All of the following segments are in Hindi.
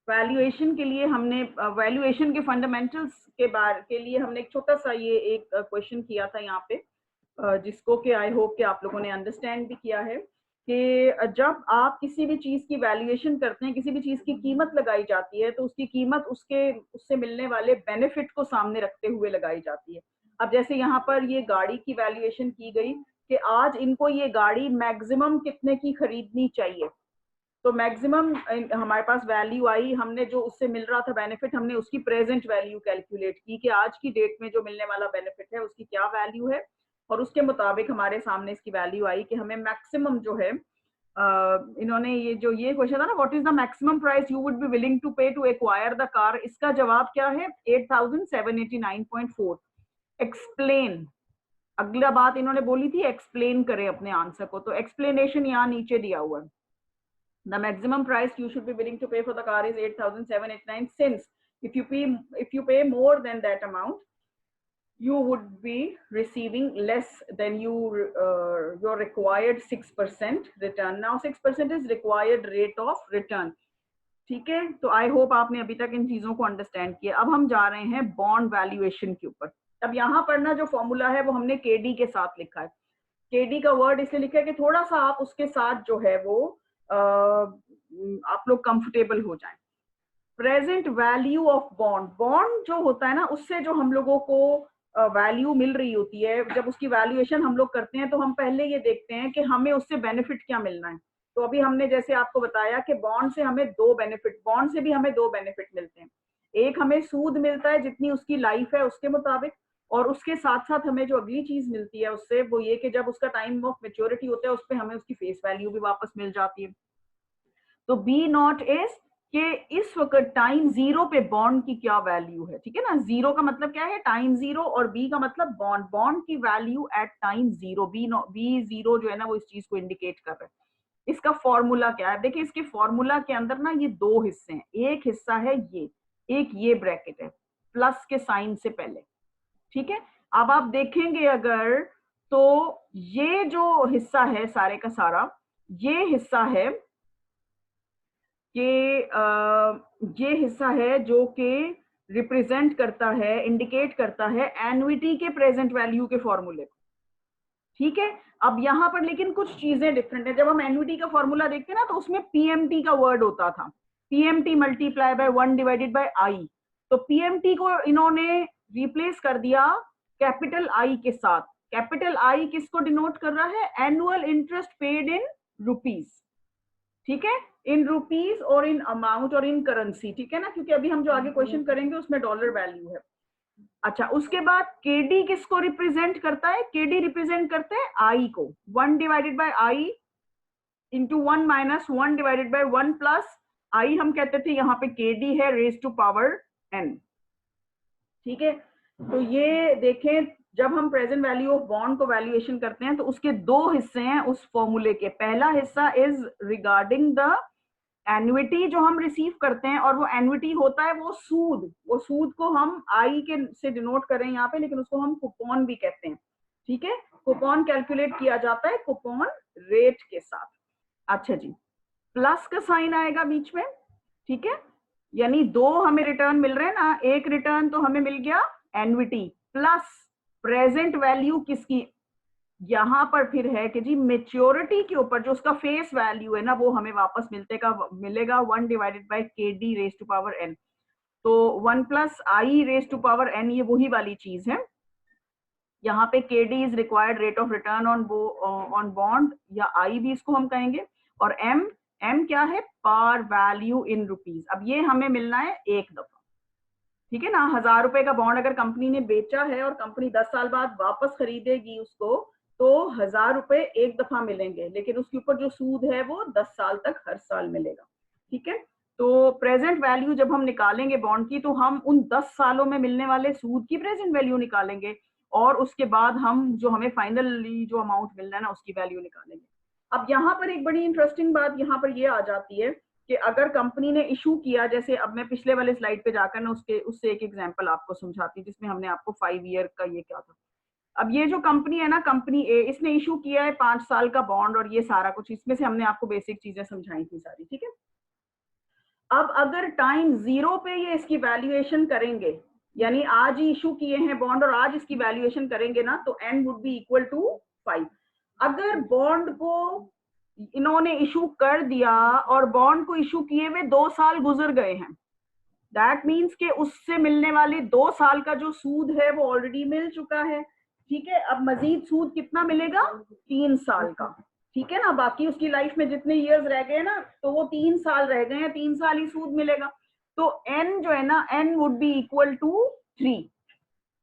वैल्यूएशन के लिए हमने वैल्यूएशन के फंडामेंटल्स के लिए हमने एक छोटा सा ये एक क्वेश्चन किया था यहाँ पे, जिसको कि आई होप कि आप लोगों ने अंडरस्टैंड भी किया है कि जब आप किसी भी चीज की वैल्यूएशन करते हैं, किसी भी चीज की कीमत लगाई जाती है, तो उसकी कीमत उससे मिलने वाले बेनिफिट को सामने रखते हुए लगाई जाती है। अब जैसे यहाँ पर ये गाड़ी की वैल्यूएशन की गई कि आज इनको ये गाड़ी मैक्सिमम कितने की खरीदनी चाहिए, तो मैक्सिमम हमारे पास वैल्यू आई, हमने जो उससे मिल रहा था बेनिफिट, हमने उसकी प्रेजेंट वैल्यू कैलकुलेट की कि आज की डेट में जो मिलने वाला बेनिफिट है उसकी क्या वैल्यू है, और उसके मुताबिक हमारे सामने इसकी वैल्यू आई कि हमें मैक्सिमम जो है इन्होंने ये क्वेश्चन था ना, what is the maximum price you would be willing to pay to acquire the car, इसका जवाब क्या है 8789.4। एक्सप्लेन, अगला बात इन्होंने बोली थी एक्सप्लेन करें अपने आंसर को, तो एक्सप्लेनेशन यहाँ नीचे दिया हुआ है। The maximum price you should be willing to pay for the car is 8,789. Since if you pay more than that amount, you would be receiving less than your required 6% return. Now 6% is required rate of return. ठीक है, तो आई होप आपने अभी तक इन चीजों को अंडरस्टैंड किया। अब हम जा रहे हैं बॉन्ड वैल्यूएशन के ऊपर। अब यहाँ पर ना जो फॉर्मूला है वो हमने केडी के साथ लिखा है। केडी का वर्ड इसलिए लिखा है कि थोड़ा सा आप उसके साथ जो है वो आप लोग कंफर्टेबल हो जाएं। Present value of bond, bond जो होता है ना उससे जो हम लोगों को वैल्यू मिल रही होती है, जब उसकी वैल्यूएशन हम लोग करते हैं तो हम पहले ये देखते हैं कि हमें उससे बेनिफिट क्या मिलना है। तो अभी हमने जैसे आपको बताया कि बॉन्ड से हमें दो बेनिफिट, बॉन्ड से भी हमें दो बेनिफिट मिलते हैं। एक हमें सूद मिलता है जितनी उसकी लाइफ है उसके मुताबिक, और उसके साथ साथ हमें जो अगली चीज मिलती है उससे वो ये कि जब उसका टाइम ऑफ मेच्योरिटी होता है उस पर हमें उसकी फेस वैल्यू भी वापस मिल जाती है। तो बी नॉट इज कि इस वक्त टाइम जीरो पे बॉन्ड की क्या वैल्यू है, ठीक है ना। जीरो का मतलब क्या है, टाइम जीरो, और बी का मतलब बॉन्ड, बॉन्ड की value at time zero. B zero जो है ना वो इस चीज को इंडिकेट कर रहे हैं। इसका फॉर्मूला क्या है, देखिए इसके फॉर्मूला के अंदर ना ये दो हिस्से हैं। एक हिस्सा है ये, एक ये ब्रैकेट है प्लस के साइन से पहले, ठीक है। अब आप देखेंगे अगर तो ये जो हिस्सा है सारे का सारा, ये हिस्सा है कि ये हिस्सा है जो कि रिप्रेजेंट करता है, इंडिकेट करता है एन्युटी के प्रेजेंट वैल्यू के फॉर्मूले को, ठीक है। अब यहाँ पर लेकिन कुछ चीजें डिफरेंट है। जब हम एन्युटी का फॉर्मूला देखते हैं ना तो उसमें पीएमटी का वर्ड होता था, PMT multiply by 1 divided by I. तो पीएमटी को इन्होंने रिप्लेस कर दिया कैपिटल आई के साथ। कैपिटल आई किसको डिनोट कर रहा है, annual interest paid in rupees, ठीक है, इन रुपीज और इन अमाउंट और इन करेंसी, ठीक है ना, क्योंकि अभी हम जो आगे क्वेश्चन करेंगे उसमें डॉलर वैल्यू है। अच्छा, उसके बाद केडी किसको रिप्रेजेंट करता है, केडी रिप्रेजेंट करते हैं आई को, 1 divided by I into 1 minus 1 divided by 1 plus I, हम कहते थे यहाँ पे केडी है रेज टू पावर एन, ठीक है। तो ये देखें, जब हम प्रेजेंट वैल्यू ऑफ बॉन्ड को वैल्यूएशन करते हैं तो उसके दो हिस्से हैं उस फॉर्मूले के। पहला हिस्सा इज रिगार्डिंग द एन्युटी जो हम रिसीव करते हैं, और वो एन्युटी होता है वो सूद, वो सूद को हम आई के से डिनोट कर रहे हैं यहाँ पे, लेकिन उसको हम कूपन भी कहते हैं, ठीक है। कूपन कैलकुलेट किया जाता है कूपन रेट के साथ। अच्छा जी, प्लस का साइन आएगा बीच में, ठीक है, यानी दो हमें रिटर्न मिल रहे हैं ना, एक रिटर्न तो हमें मिल गया एन्युटी प्लस प्रेजेंट वैल्यू किसकी, यहाँ पर फिर है कि जी मेच्योरिटी के ऊपर जो उसका फेस वैल्यू है ना वो हमें वापस मिलेगा 1 divided by K D raise to power n. तो 1 plus I raise to power n, ये वही वाली चीज है। यहाँ पे K D is required rate of return on bond, या आई भी इसको हम कहेंगे, और एम, एम क्या है, पार वैल्यू इन रुपीज। अब ये हमें मिलना है एक दफा, ठीक है ना। 1000 रुपए का बॉन्ड अगर कंपनी ने बेचा है और कंपनी 10 साल बाद वापस खरीदेगी उसको, तो 1000 रुपए एक दफा मिलेंगे, लेकिन उसके ऊपर जो सूद है वो 10 साल तक हर साल मिलेगा, ठीक है। तो प्रेजेंट वैल्यू जब हम निकालेंगे बॉन्ड की, तो हम उन 10 सालों में मिलने वाले सूद की प्रेजेंट वैल्यू निकालेंगे, और उसके बाद हम जो हमें फाइनली जो अमाउंट मिलना है ना उसकी वैल्यू निकालेंगे। अब यहाँ पर एक बड़ी इंटरेस्टिंग बात यहाँ पर ये आ जाती है कि अगर कंपनी ने इशू किया, जैसे अब मैं पिछले वाले स्लाइड पे जाकर ना उससे एक एग्जांपल आपको समझाती हूँ, जिसमें हमने आपको 5 ईयर का ये क्या था। अब ये जो कंपनी है ना, कंपनी ए, इसने इशू किया है 5 साल का बॉन्ड और ये सारा कुछ, इसमें से हमने आपको बेसिक चीजें समझाई थी सारी, ठीक है। अब अगर टाइम 0 पे ये इसकी वैल्यूएशन करेंगे, यानी आज ही इशू किए हैं बॉन्ड और आज इसकी वैल्यूएशन करेंगे ना, तो n would be equal to 5। अगर बॉन्ड को इन्होंने इशू कर दिया और बॉन्ड को इशू किए हुए 2 साल गुजर गए हैं, दैट मीन्स के उससे मिलने वाले 2 साल का जो सूद है वो ऑलरेडी मिल चुका है। ठीक है, अब मजीद सूद कितना मिलेगा? 3 साल का। ठीक है ना, बाकी उसकी लाइफ में जितने ईयर्स रह गए ना, तो वो 3 साल रह गए हैं, 3 साल ही सूद मिलेगा। तो n जो है ना, n would be equal to 3।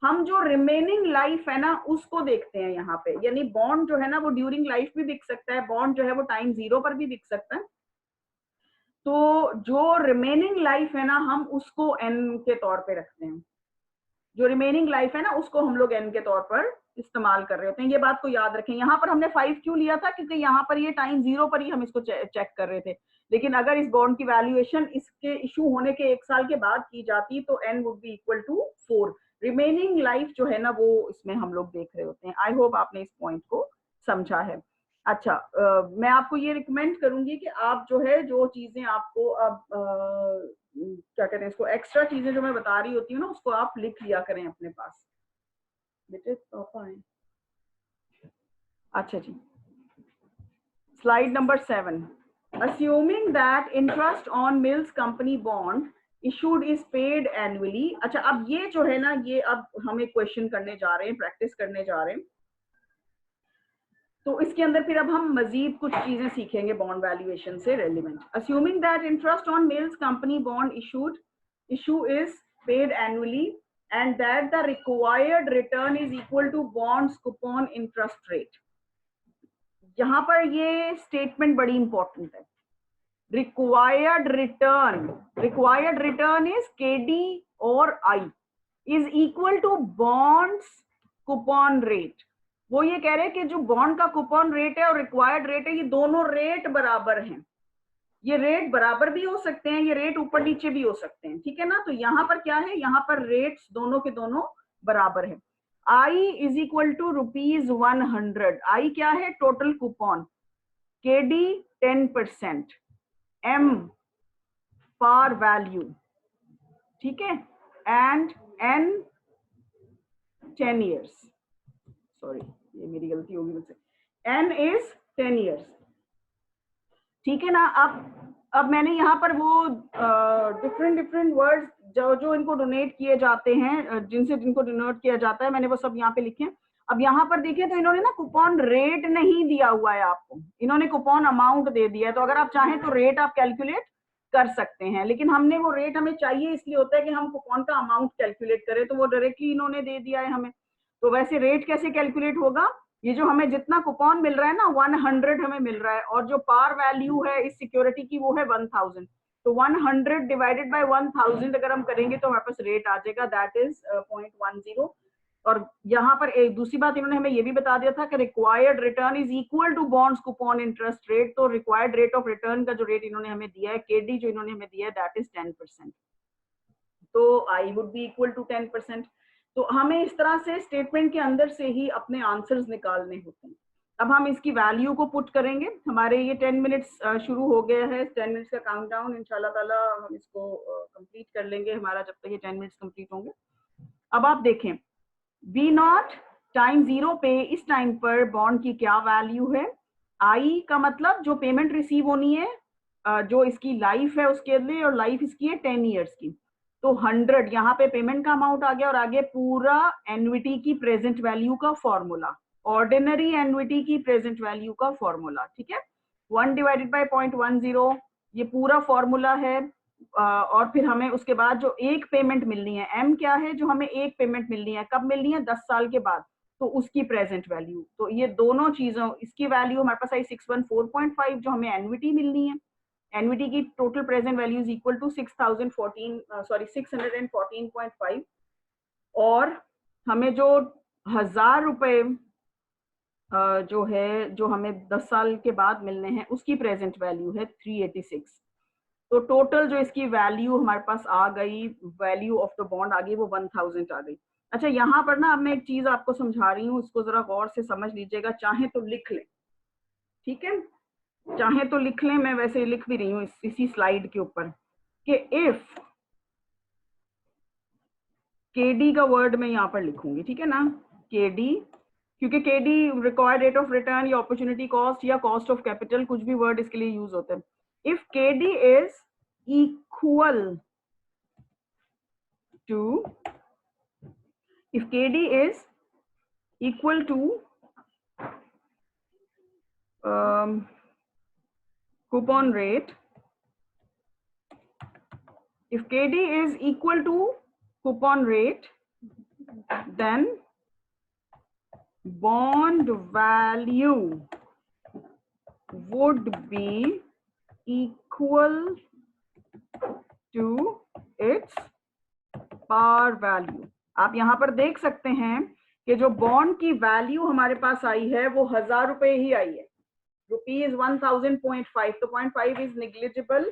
हम जो रिमेनिंग लाइफ है ना उसको देखते हैं यहाँ पे, यानी बॉन्ड जो है ना वो ड्यूरिंग लाइफ भी बिक सकता है, बॉन्ड जो है वो टाइम 0 पर भी बिक सकता है। तो जो रिमेनिंग लाइफ है ना हम उसको n के तौर पे रखते हैं, जो रिमेनिंग लाइफ है ना उसको हम लोग n के तौर पर इस्तेमाल कर रहे होते हैं। ये बात को याद रखें। यहाँ पर हमने 5 क्यों लिया था? क्योंकि यहाँ पर ये टाइम 0 पर ही हम इसको चेक कर रहे थे, लेकिन अगर इस बॉन्ड की वैल्यूएशन इसके इशू होने के 1 साल के बाद की जाती तो n would be equal to 4। Remaining life जो है ना वो इसमें हम लोग देख रहे होते हैं। आई होप आपने इस पॉइंट को समझा है। अच्छा, मैं आपको ये रिकमेंड करूंगी कि आप जो है जो चीजें आपको अब क्या कहते हैं इसको, एक्स्ट्रा चीजें जो मैं बता रही होती हूँ ना उसको आप लिख लिया करें अपने पास। बेटे पापा है। अच्छा जी, slide number 7। Assuming that interest on Mills company bond issued is paid annually। अच्छा, अब ये जो है ना ये अब हमें क्वेश्चन करने जा रहे हैं, प्रैक्टिस करने जा रहे हैं। तो इसके अंदर फिर अब हम मजीद कुछ चीजें सीखेंगे बॉन्ड वैल्यूएशन से relevant. Assuming that interest on Mills company bond issue is paid annually and that the required return is equal to bonds coupon interest rate। यहाँ पर ये स्टेटमेंट बड़ी इंपॉर्टेंट है। required return is KD or I is equal to bonds coupon rate। वो ये कह रहे हैं कि जो बॉन्ड का कूपन रेट है और रिक्वायर्ड रेट है, ये दोनों रेट बराबर हैं। ये रेट बराबर भी हो सकते हैं, ये रेट ऊपर नीचे भी हो सकते हैं। ठीक है ना, तो यहाँ पर क्या है, यहाँ पर रेट्स दोनों के दोनों बराबर है। I is equal to ₹100। I क्या है? Total coupon. KD 10%, M par value. ठीक है, एंड N 10 years। सॉरी, ये मेरी गलती होगी मुझसे। N is 10 years। ठीक है ना। अब मैंने यहाँ पर वो डिफरेंट वर्ड्स जो इनको डोनेट किए जाते हैं, जिनको डोनेट किया जाता है, मैंने वो सब यहाँ पे लिखे हैं। अब यहाँ पर देखिए तो इन्होंने ना कूपन रेट नहीं दिया हुआ है आपको, इन्होंने कूपन अमाउंट दे दिया है। तो अगर आप चाहें तो रेट आप कैलकुलेट कर सकते हैं, लेकिन हमने वो रेट हमें चाहिए इसलिए होता है कि हम कूपन का अमाउंट कैलकुलेट करें, तो वो डायरेक्टली इन्होंने दे दिया है हमें। तो वैसे रेट कैसे कैलकुलेट होगा? ये जो हमें जितना कूपन मिल रहा है ना 100 हमें मिल रहा है, और जो पार वैल्यू है इस सिक्योरिटी की वो है 1000। तो 100 डिवाइडेड बाय 1000 अगर हम करेंगे तो हमारे पास रेट आ जाएगा, दैट इज 0.10। और यहाँ पर एक दूसरी बात इन्होंने हमें ये भी बता दिया था कि required return is equal to bond's coupon interest rate. तो रिक्वायर्ड रेट ऑफ रिटर्न का जो रेट इन्होंने हमें दिया है, केडी जो इन्होंने हमें दिया है, दैट इज 10%। तो I would be equal to 10%। तो हमें इस तरह से स्टेटमेंट के अंदर से ही अपने आंसर्स निकालने होते हैं। अब हम इसकी वैल्यू को पुट करेंगे। हमारे ये 10 मिनट्स शुरू हो गया है, 10 मिनट्स का काउंटडाउन। इंशाल्लाह ताला हम इसको कंप्लीट कर लेंगे हमारा जब तक ये 10 मिनट्स कंप्लीट होंगे। अब आप देखें, V0 टाइम 0 पे इस टाइम पर बॉन्ड की क्या वैल्यू है? आई का मतलब जो पेमेंट रिसीव होनी है, जो इसकी लाइफ है उसके लिए, और लाइफ इसकी है 10 ईयर्स की। तो 100 यहाँ पे पेमेंट का अमाउंट आ गया, और आगे पूरा एन्युटी की प्रेजेंट वैल्यू का फॉर्मूला, ऑर्डिनरी एन्युटी की प्रेजेंट वैल्यू का फॉर्मूला। ठीक है, 1 डिवाइडेड बाय 0.10 ये पूरा फॉर्मूला है। और फिर हमें उसके बाद जो एक पेमेंट मिलनी है, एम क्या है, जो हमें एक पेमेंट मिलनी है, कब मिलनी है? 10 साल के बाद। तो उसकी प्रेजेंट वैल्यू, तो ये दोनों चीजों, इसकी वैल्यू हमारे पास आई 614.5 जो हमें एन्युटी मिलनी है। एन्युटी की total present value is equal to 614.5। और हमें जो 1000 रुपए जो है, जो हमें 10 साल के बाद मिलने हैं, उसकी प्रेजेंट वैल्यू है 386। तो टोटल जो इसकी वैल्यू हमारे पास आ गई, वैल्यू ऑफ द बॉन्ड आ गई, वो 1000 आ गई। अच्छा, यहाँ पर ना अब मैं एक चीज आपको समझा रही हूँ, इसको जरा गौर से समझ लीजिएगा। चाहे तो लिख लें, ठीक है, चाहे तो लिख लें, मैं वैसे लिख भी रही हूँ इसी स्लाइड के ऊपर। कि इफ केडी का वर्ड मैं यहां पर लिखूंगी, ठीक है ना, केडी, क्योंकि KD required rate of return या अपॉर्चुनिटी कॉस्ट या कॉस्ट ऑफ कैपिटल, कुछ भी वर्ड इसके लिए यूज होते हैं. If KD is equal to, if KD is equal to coupon rate, if KD is equal to coupon rate, then bond value would be equal to its par value. आप यहां पर देख सकते हैं कि जो बॉन्ड की वैल्यू हमारे पास आई है वो 1000 रुपए ही आई है, रुपीज 1000.5, तो 0.5 इज निग्लिजिबल.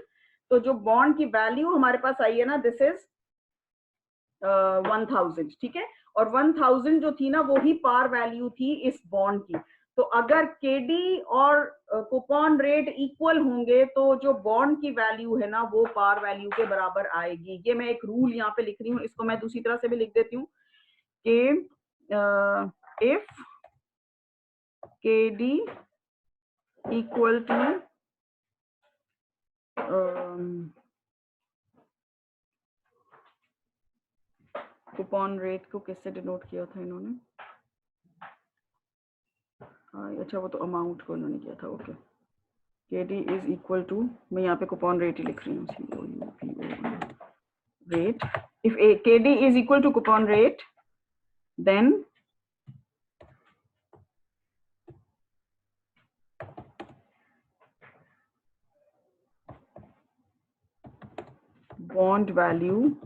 तो जो बॉन्ड की वैल्यू हमारे पास आई है ना, दिस इज 1000, ठीक है. और 1000 जो थी ना वो ही पार वैल्यू थी इस बॉन्ड की. तो अगर केडी और कूपन रेट इक्वल होंगे तो जो बॉन्ड की वैल्यू है ना वो पार वैल्यू के बराबर आएगी. ये मैं एक रूल यहाँ पे लिख रही हूँ, इसको मैं दूसरी तरह से भी लिख देती हूँ कि if KD equal to coupon rate को किससे डिनोट किया था इन्होंने, अच्छा वो तो अमाउंट को इन्होंने किया था. Okay, KD is equal to, मैं यहाँ पे कूपन रेट ही लिख रही हूँ, rate. If KD is equal to coupon rate, then bond value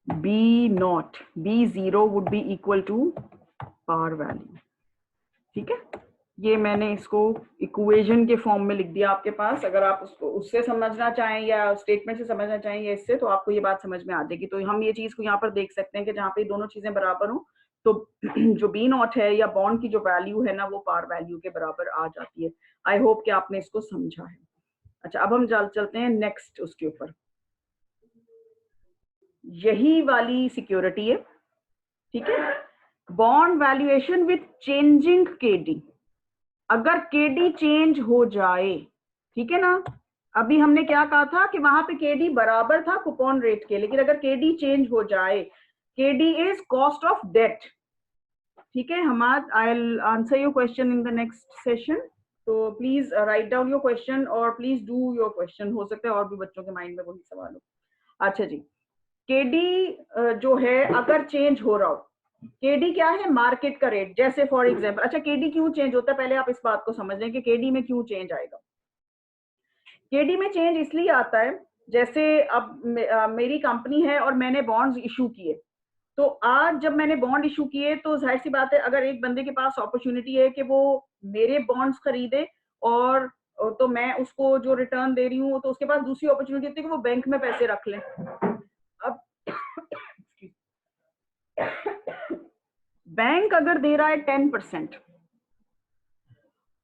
B0 would be equal to par value. ठीक है, ये मैंने इसको इक्वेशन के फॉर्म में लिख दिया आपके पास. अगर आप उसको उससे समझना चाहें या स्टेटमेंट से समझना चाहें या इससे, तो आपको ये बात समझ में आ जाएगी. तो हम ये चीज को यहाँ पर देख सकते हैं कि जहाँ पे दोनों चीजें बराबर हो तो जो B0 है या बॉन्ड की जो वैल्यू है ना वो पार वैल्यू के बराबर आ जाती है. आई होप कि आपने इसको समझा है. अच्छा, अब हम चलते हैं नेक्स्ट उसके ऊपर. यही वाली सिक्योरिटी है, ठीक है, bond valuation with changing KD. अगर केडी चेंज हो जाए, ठीक है ना, अभी हमने क्या कहा था कि वहां पे केडी बराबर था कूपन रेट के, लेकिन अगर केडी चेंज हो जाए, KD is cost of debt, ठीक है. हमारा I will answer your question in the next session, तो please write down your question और प्लीज डू योर क्वेश्चन. हो सकता है और भी बच्चों के माइंड में वही सवाल हो. अच्छा जी, केडी जो है अगर चेंज हो रहा हो, केडी क्या है, मार्केट का रेट. जैसे फॉर एग्जांपल, अच्छा केडी क्यों चेंज होता है, पहले आप इस बात को समझ लें कि केडी में क्यों चेंज आएगा. केडी में चेंज इसलिए आता है, जैसे अब मेरी कंपनी है और मैंने बॉन्ड्स इशू किए, तो आज जब मैंने बॉन्ड इशू किए तो जाहिर सी बात है अगर एक बंदे के पास अपॉर्चुनिटी है कि वो मेरे बॉन्ड्स खरीदे और तो मैं उसको जो रिटर्न दे रही हूँ, तो उसके पास दूसरी अपॉर्चुनिटी होती है कि वो बैंक में पैसे रख लें. अब बैंक अगर दे रहा है 10%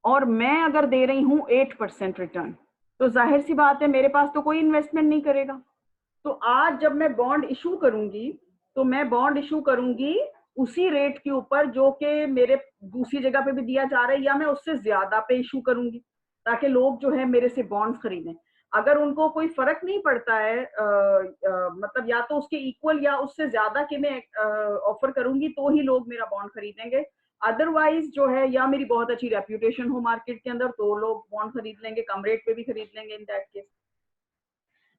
और मैं अगर दे रही हूं 8% रिटर्न, तो जाहिर सी बात है मेरे पास तो कोई इन्वेस्टमेंट नहीं करेगा. तो आज जब मैं बॉन्ड इशू करूंगी तो मैं बॉन्ड इशू करूंगी उसी रेट के ऊपर जो कि मेरे दूसरी जगह पे भी दिया जा रहा है, या मैं उससे ज्यादा पे इशू करूंगी ताकि लोग जो है मेरे से बॉन्ड्स खरीदें. अगर उनको कोई फर्क नहीं पड़ता है, मतलब या तो उसके इक्वल या उससे ज्यादा के मैं ऑफर करूंगी तो ही लोग मेरा बॉन्ड खरीदेंगे. अदरवाइज जो है, या मेरी बहुत अच्छी रेप्यूटेशन हो मार्केट के अंदर तो लोग बॉन्ड खरीद लेंगे, कम रेट पे भी खरीद लेंगे इन दैट केस.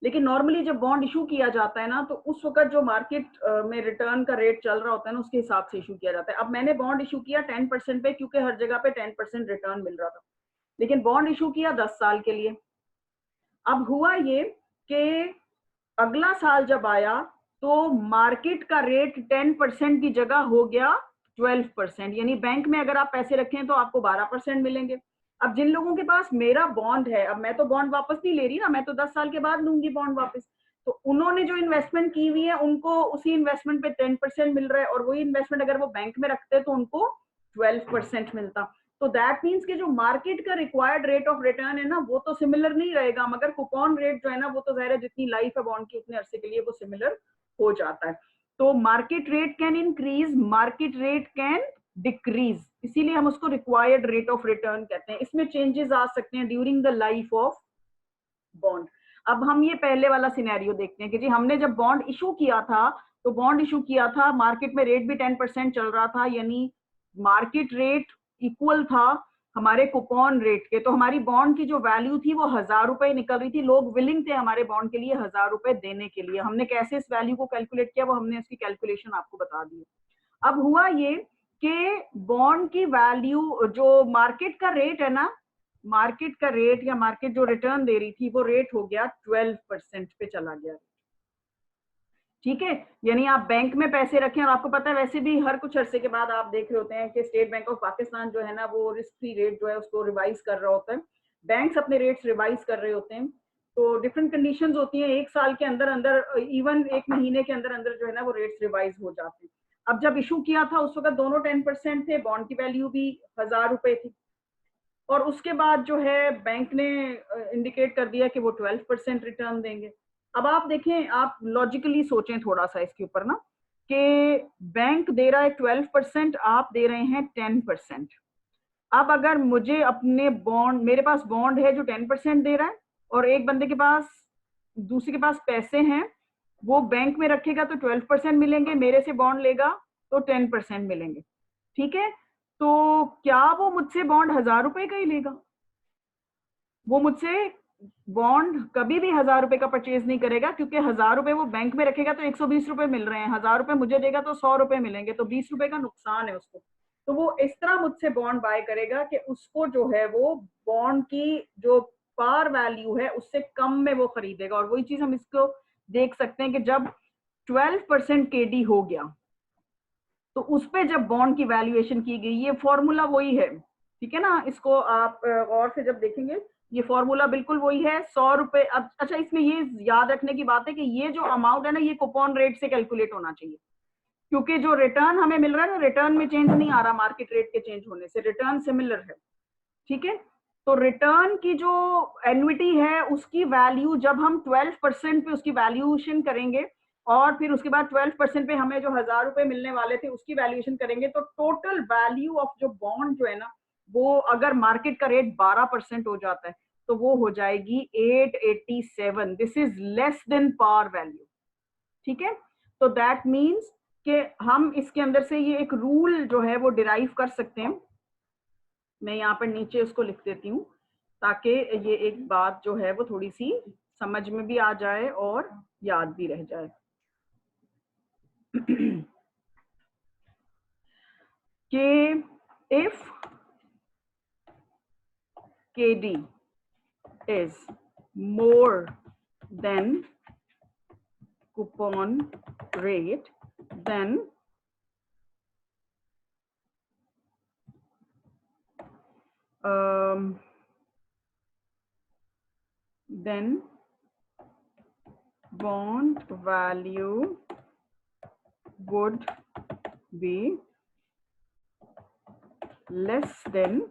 लेकिन नॉर्मली जब बॉन्ड इशू किया जाता है ना, तो उस वक्त जो मार्केट में रिटर्न का रेट चल रहा होता है ना, उसके हिसाब से इशू किया जाता है. अब मैंने बॉन्ड इशू किया 10% पे, क्योंकि हर जगह पे 10% रिटर्न मिल रहा था, लेकिन बॉन्ड इशू किया 10 साल के लिए. अब हुआ ये कि अगला साल जब आया तो मार्केट का रेट 10% की जगह हो गया 12%, यानी बैंक में अगर आप पैसे रखें तो आपको 12% मिलेंगे. अब जिन लोगों के पास मेरा बॉन्ड है, अब मैं तो बॉन्ड वापस नहीं ले रही ना, मैं तो 10 साल के बाद लूंगी बॉन्ड वापस, तो उन्होंने जो इन्वेस्टमेंट की हुई है उनको उसी इन्वेस्टमेंट पे 10% मिल रहा है, और वही इन्वेस्टमेंट अगर वो बैंक में रखते तो उनको 12% मिलता. तो दैट मीन्स कि जो मार्केट का रिक्वायर्ड रेट ऑफ रिटर्न है ना वो तो सिमिलर नहीं रहेगा, मगर कूपन रेट जो है ना वो तो ज़ाहिर है जितनी लाइफ है बॉन्ड की उतने अरसे के लिए वो सिमिलर हो जाता है। तो market rate can increase, market rate can decrease, इसीलिए हम उसको रिक्वायर्ड रेट ऑफ रिटर्न कहते हैं। इसमें चेंजेस आ सकते हैं during the life of bond. अब हम ये पहले वाला सिनेरियो देखते हैं कि जी हमने जब बॉन्ड इशू किया था, तो बॉन्ड इशू किया था, मार्केट में रेट भी 10% चल रहा था, यानी मार्केट रेट इक्वल था हमारे कूपन रेट के, तो हमारी बॉन्ड की जो वैल्यू थी वो 1000 रुपए निकल रही थी, लोग विलिंग थे हमारे बॉन्ड के लिए 1000 रुपए देने के लिए। हमने कैसे इस वैल्यू को कैलकुलेट किया वो हमने इसकी कैलकुलेशन आपको बता दी। अब हुआ ये कि बॉन्ड की वैल्यू जो मार्केट का रेट है ना, मार्केट का रेट या मार्केट जो रिटर्न दे रही थी वो रेट हो गया 12% पे चला गया। ठीक है, यानी आप बैंक में पैसे रखें और आपको पता है वैसे भी हर कुछ अरसे के बाद आप देख रहे होते हैं कि स्टेट बैंक ऑफ पाकिस्तान जो है ना वो रिस्क फ्री रेट जो है उसको रिवाइज कर रहा होता है, बैंक्स अपने रेट्स रिवाइज कर रहे होते हैं, तो डिफरेंट कंडीशंस होती हैं, एक साल के अंदर अंदर, इवन एक महीने के अंदर अंदर जो है ना वो रेट्स रिवाइज हो जाते हैं। अब जब इशू किया था उस वक्त दोनों 10% थे, बॉन्ड की वैल्यू भी 1000 रुपए थी, और उसके बाद जो है बैंक ने इंडिकेट कर दिया कि वो 12% रिटर्न देंगे। अब आप देखें, आप लॉजिकली सोचें थोड़ा सा इसके ऊपर ना, कि बैंक दे रहा है 12%, आप दे रहे हैं 10%। अब अगर मुझे अपने बॉन्ड, मेरे पास बॉन्ड है जो 10% दे रहा है, और एक बंदे के पास, दूसरे के पास पैसे हैं, वो बैंक में रखेगा तो 12% मिलेंगे, मेरे से बॉन्ड लेगा तो 10% मिलेंगे। ठीक है, तो क्या वो मुझसे बॉन्ड 1000 रुपए का ही लेगा? वो मुझसे बॉन्ड कभी भी 1000 रुपए का परचेज नहीं करेगा, क्योंकि 1000 रुपए वो बैंक में रखेगा तो 120 रुपए मिल रहे हैं, 1000 रुपए मुझे देगा तो 100 रुपए मिलेंगे, तो 20 रुपए का नुकसान है उसको। तो वो इस तरह मुझसे बॉन्ड बाय करेगा कि उसको जो है वो बॉन्ड की जो पार वैल्यू है उससे कम में वो खरीदेगा। और वही चीज हम इसको देख सकते हैं कि जब 12% केडी हो गया तो उस पर जब बॉन्ड की वैल्यूएशन की गई, ये फॉर्मूला वही है, ठीक है ना, इसको आप गौर से जब देखेंगे ये फॉर्मूला बिल्कुल वही है, 100 रुपए। अब अच्छा, इसमें ये याद रखने की बात है कि ये जो अमाउंट है ना ये कूपन रेट से कैलकुलेट होना चाहिए, क्योंकि जो रिटर्न हमें मिल रहा है ना, रिटर्न में चेंज नहीं आ रहा मार्केट रेट के चेंज होने से, रिटर्न सिमिलर है। ठीक है, तो रिटर्न की जो एन्युटी है उसकी वैल्यू जब हम 12% पे उसकी वैल्यूएशन करेंगे, और फिर उसके बाद 12% पे हमें जो 1000 रुपए मिलने वाले थे उसकी वैल्यूएशन करेंगे, तो टोटल वैल्यू ऑफ जो बॉन्ड जो है ना, वो अगर मार्केट का रेट 12% हो जाता है तो वो हो जाएगी 887। This is less than par value. ठीक है, तो दैट मीन्स कि हम इसके अंदर से ये एक रूल जो है वो डिराइव कर सकते हैं। मैं यहाँ पर नीचे उसको लिख देती हूँ ताकि ये एक बात जो है वो थोड़ी सी समझ में भी आ जाए और याद भी रह जाए। कि if KD is more than coupon rate, then bond value would be less than